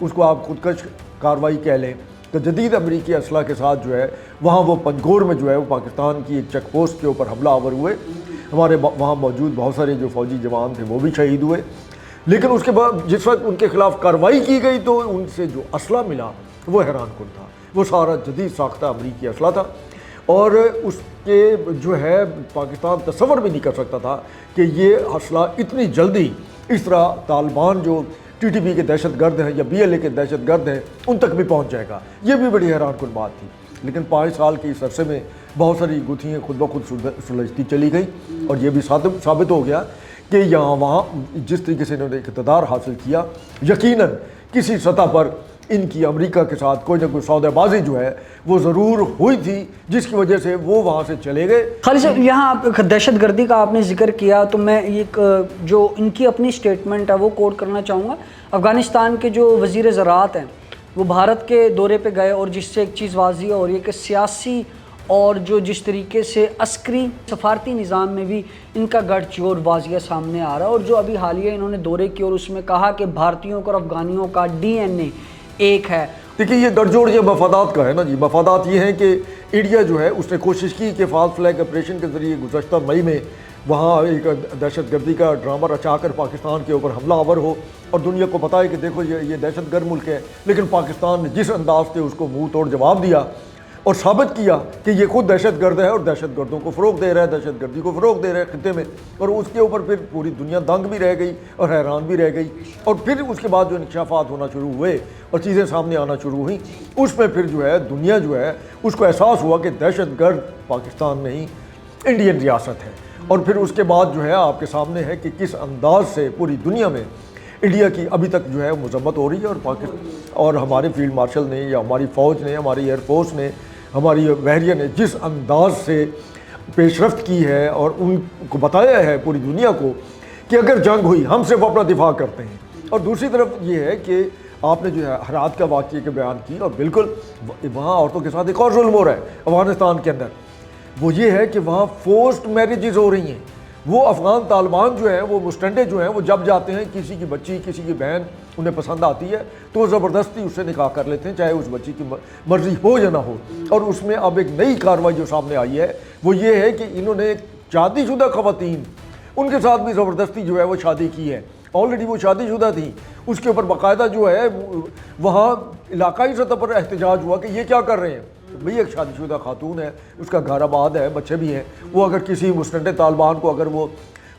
اس کو آپ خودکش کارروائی کہہ لیں، تو جدید امریکی اسلحہ کے ساتھ جو ہے وہاں وہ پنجگور میں جو ہے وہ پاکستان کی ایک چیک پوسٹ کے اوپر حملہ آور ہوئے، ہمارے وہاں موجود بہت سارے جو فوجی جوان تھے وہ بھی شہید ہوئے، لیکن اس کے بعد جس وقت ان کے خلاف کارروائی کی گئی تو ان سے جو اسلحہ ملا وہ حیران کن تھا، وہ سارا جدید ساختہ امریکی اسلحہ تھا، اور اس کے جو ہے پاکستان تصور بھی نہیں کر سکتا تھا کہ یہ اسلحہ اتنی جلدی اس طرح طالبان جو ٹی ٹی پی کے دہشت گرد ہیں یا بی ایل اے کے دہشت گرد ہیں ان تک بھی پہنچ جائے گا، یہ بھی بڑی حیران کن بات تھی۔ لیکن 5 سال کے اس عرصے میں بہت ساری گتھیاں خود بخود سلجھتی چلی گئی، اور یہ بھی ثابت ہو گیا کہ یہاں وہاں جس طریقے سے انہوں نے اقتدار حاصل کیا، یقیناً کسی سطح پر ان کی امریکہ کے ساتھ کوئی نہ کوئی سودہ بازی جو ہے وہ ضرور ہوئی تھی، جس کی وجہ سے وہ وہاں سے چلے گئے۔ خالد صاحب، یہاں دہشت گردی کا آپ نے ذکر کیا تو میں ایک جو ان کی اپنی سٹیٹمنٹ ہے وہ کوٹ کرنا چاہوں گا۔ افغانستان کے جو وزیر زراعت ہیں وہ بھارت کے دورے پہ گئے، اور جس سے ایک چیز واضح ہو رہی ہے کہ سیاسی اور جو جس طریقے سے عسکری سفارتی نظام میں بھی ان کا گڑھ چور واضح سامنے آ رہا ہے، اور جو ابھی حالیہ انہوں نے دورے کی اور اس میں کہا کہ بھارتیوں کا اور افغانیوں کا ڈی این اے ایک ہے۔ دیکھیے یہ گڑھ جوڑ یہ مفادات کا ہے نا جی، مفادات یہ ہیں کہ انڈیا جو ہے اس نے کوشش کی کہ فالس فلیگ آپریشن کے ذریعے گزشتہ مئی میں وہاں ایک دہشت گردی کا ڈرامہ رچا کر پاکستان کے اوپر حملہ آور ہو، اور دنیا کو پتہ ہے کہ دیکھو یہ دہشت گرد ملک ہے، لیکن پاکستان نے جس انداز سے اس کو منہ توڑ جواب دیا اور ثابت کیا کہ یہ خود دہشت گرد ہے اور دہشت گردوں کو فروغ دے رہا ہے، دہشت گردی کو فروغ دے رہا ہے خطے میں، اور اس کے اوپر پھر پوری دنیا دنگ بھی رہ گئی اور حیران بھی رہ گئی، اور پھر اس کے بعد جو انکشافات ہونا شروع ہوئے اور چیزیں سامنے آنا شروع ہوئیں، اس میں پھر جو ہے دنیا جو ہے اس کو احساس ہوا کہ دہشت گرد پاکستان نہیں انڈین ریاست ہے، اور پھر اس کے بعد جو ہے آپ کے سامنے ہے کہ کس انداز سے پوری دنیا میں انڈیا کی ابھی تک جو ہے مذمت ہو رہی ہے، اور اور ہمارے فیلڈ مارشل نے یا ہماری فوج نے، ہماری ایئر فورس نے، ہماری بحریہ نے جس انداز سے پیش رفت کی ہے اور ان کو بتایا ہے پوری دنیا کو کہ اگر جنگ ہوئی ہم صرف اپنا دفاع کرتے ہیں۔ اور دوسری طرف یہ ہے کہ آپ نے جو ہے ہرات کا واقعے کے بیان کی، اور بالکل وہاں عورتوں کے ساتھ ایک اور ظلم ہو رہا ہے افغانستان کے اندر، وہ یہ ہے کہ وہاں فورسڈ میریجز ہو رہی ہیں۔ وہ افغان طالبان جو ہیں وہ مستنڈے جو ہیں وہ جب جاتے ہیں کسی کی بچی کسی کی بہن انہیں پسند آتی ہے تو وہ زبردستی اس سے نکاح کر لیتے ہیں، چاہے اس بچی کی مرضی ہو یا نہ ہو۔ اور اس میں اب ایک نئی کارروائی جو سامنے آئی ہے وہ یہ ہے کہ انہوں نے شادی شدہ خواتین ان کے ساتھ بھی زبردستی جو ہے وہ شادی کی ہے، آلریڈی وہ شادی شدہ تھیں، اس کے اوپر باقاعدہ جو ہے وہاں علاقائی سطح پر احتجاج ہوا کہ یہ کیا کر رہے ہیں۔ بھئی ایک شادی شدہ خاتون ہے، اس کا گھر آباد ہے، بچے بھی ہیں، وہ اگر کسی مسٹنڈ طالبان کو اگر وہ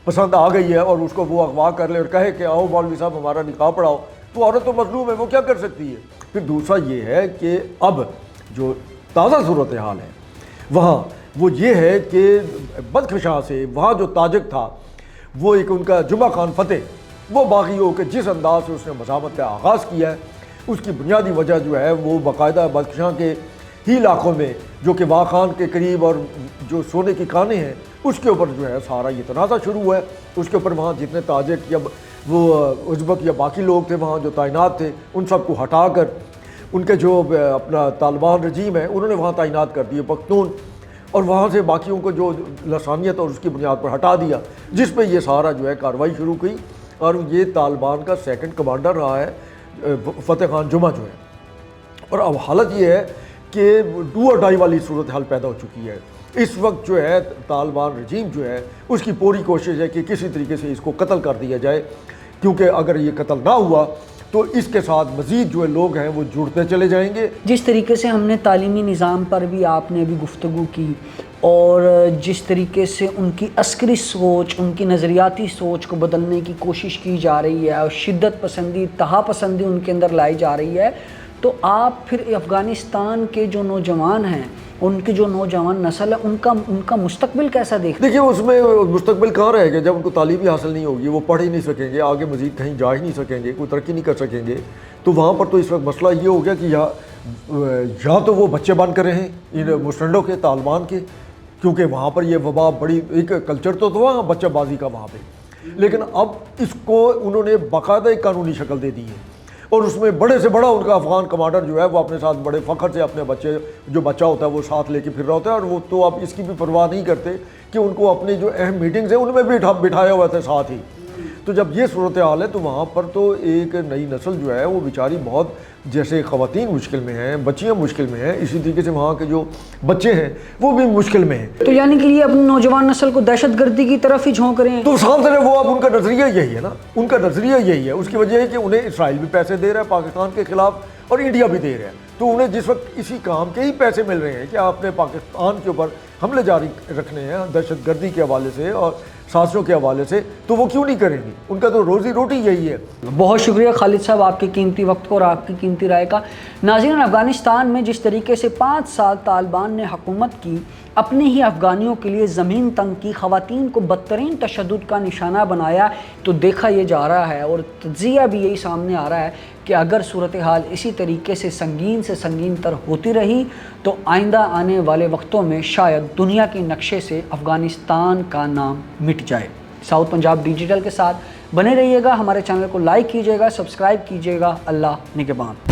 پسند آ گئی ہے اور اس کو وہ اغوا کر لے اور کہے کہ آؤ مولوی صاحب ہمارا نکاح پڑھاؤ، تو عورت تو مظلوم ہے، وہ کیا کر سکتی ہے۔ پھر دوسرا یہ ہے کہ اب جو تازہ صورتحال ہے وہاں وہ یہ ہے کہ بدخشاں سے وہاں جو تاجک تھا وہ ایک ان کا جمعہ خان فتح، وہ باغی ہو کہ جس انداز سے اس نے مزاحمت کا آغاز کیا ہے اس کی بنیادی وجہ جو ہے وہ باقاعدہ بدخشاں کے ہی علاقوں میں جو کہ واخان خان کے قریب اور جو سونے کی کانیں ہیں اس کے اوپر جو ہے سارا یہ تنازع شروع ہوا ہے۔ اس کے اوپر وہاں جتنے تاجک یا وہ ازبک یا باقی لوگ تھے وہاں جو تعینات تھے ان سب کو ہٹا کر ان کے جو اپنا طالبان رجیم ہے انہوں نے وہاں تعینات کر دیے پختون، اور وہاں سے باقیوں کو جو لسانیت اور اس کی بنیاد پر ہٹا دیا، جس پہ یہ سارا جو ہے کارروائی شروع کی، اور یہ طالبان کا سیکنڈ کمانڈر رہا ہے فتح خان جمعہ جو ہے۔ اور اب حالت یہ ہے کہ ڈو اور ڈائی والی صورتحال پیدا ہو چکی ہے۔ اس وقت جو ہے طالبان رجیم جو ہے اس کی پوری کوشش ہے کہ کسی طریقے سے اس کو قتل کر دیا جائے، کیونکہ اگر یہ قتل نہ ہوا تو اس کے ساتھ مزید جو لوگ ہیں وہ جڑتے چلے جائیں گے۔ جس طریقے سے ہم نے تعلیمی نظام پر بھی آپ نے ابھی گفتگو کی، اور جس طریقے سے ان کی عسکری سوچ، ان کی نظریاتی سوچ کو بدلنے کی کوشش کی جا رہی ہے اور شدت پسندی، تہا پسندی ان کے اندر لائی جا رہی ہے، تو آپ پھر افغانستان کے جو نوجوان ہیں، ان کی جو نوجوان نسل ہے، ان کا مستقبل کیسا دیکھتے ہیں؟ دیکھیے اس میں مستقبل کہاں رہے گا جب ان کو تعلیم ہی حاصل نہیں ہوگی، وہ پڑھ ہی نہیں سکیں گے، آگے مزید کہیں جا ہی نہیں سکیں گے، کوئی ترقی نہیں کر سکیں گے۔ تو وہاں پر تو اس وقت مسئلہ یہ ہو گیا کہ یا تو وہ بچے بن کر رہیں ان مسٹنڈوں کے طالبان کے، کیونکہ وہاں پر یہ وبا بڑی ایک کلچر تو تھا بچہ بازی کا وہاں پہ، لیکن اب اس کو انہوں نے باقاعدہ ایک قانونی شکل دے دی ہے، اور اس میں بڑے سے بڑا ان کا افغان کمانڈر جو ہے وہ اپنے ساتھ بڑے فخر سے اپنے بچے جو بچہ ہوتا ہے وہ ساتھ لے کے پھر رہا ہوتا ہے، اور وہ تو اب اس کی بھی پرواہ نہیں کرتے کہ ان کو اپنی جو اہم میٹنگز ہیں ان میں بھی بٹھایا ہوا تھا ساتھ ہی۔ تو جب یہ صورتحال ہے تو وہاں پر تو ایک نئی نسل جو ہے وہ بیچاری بہت، جیسے خواتین مشکل میں ہیں، بچیاں مشکل میں ہیں، اسی طریقے سے وہاں کے جو بچے ہیں وہ بھی مشکل میں ہیں۔ تو یعنی کہ یہ اپنی نوجوان نسل کو دہشت گردی کی طرف ہی جھونک رہے ہیں؟ تو صاف طرح وہ اب ان کا نظریہ یہی ہے نا، ان کا نظریہ یہی ہے۔ اس کی وجہ ہے کہ انہیں اسرائیل بھی پیسے دے رہا ہے پاکستان کے خلاف، اور انڈیا بھی دے رہا ہے، تو انہیں جس وقت اسی کام کے ہی پیسے مل رہے ہیں کہ آپ نے پاکستان کے اوپر حملے جاری رکھنے ہیں دہشت گردی کے حوالے سے اور سازشوں کے حوالے سے، تو وہ کیوں نہیں کریں گی؟ ان کا تو روزی روٹی یہی ہے۔ بہت شکریہ خالد صاحب آپ کے قیمتی وقت کو اور آپ کی قیمتی رائے کا۔ ناظرین، افغانستان میں جس طریقے سے 5 سال طالبان نے حکومت کی، اپنے ہی افغانیوں کے لیے زمین تنگ کی، خواتین کو بدترین تشدد کا نشانہ بنایا، تو دیکھا یہ جا رہا ہے اور تجزیہ بھی یہی سامنے آ رہا ہے کہ اگر صورتحال اسی طریقے سے سنگین تر ہوتی رہی تو آئندہ آنے والے وقتوں میں شاید دنیا کے نقشے سے افغانستان کا نام مٹ جائے۔ ساؤتھ پنجاب ڈیجیٹل کے ساتھ بنے رہیے گا، ہمارے چینل کو لائک کیجیے گا، سبسکرائب کیجیے گا۔ اللہ نگہبان۔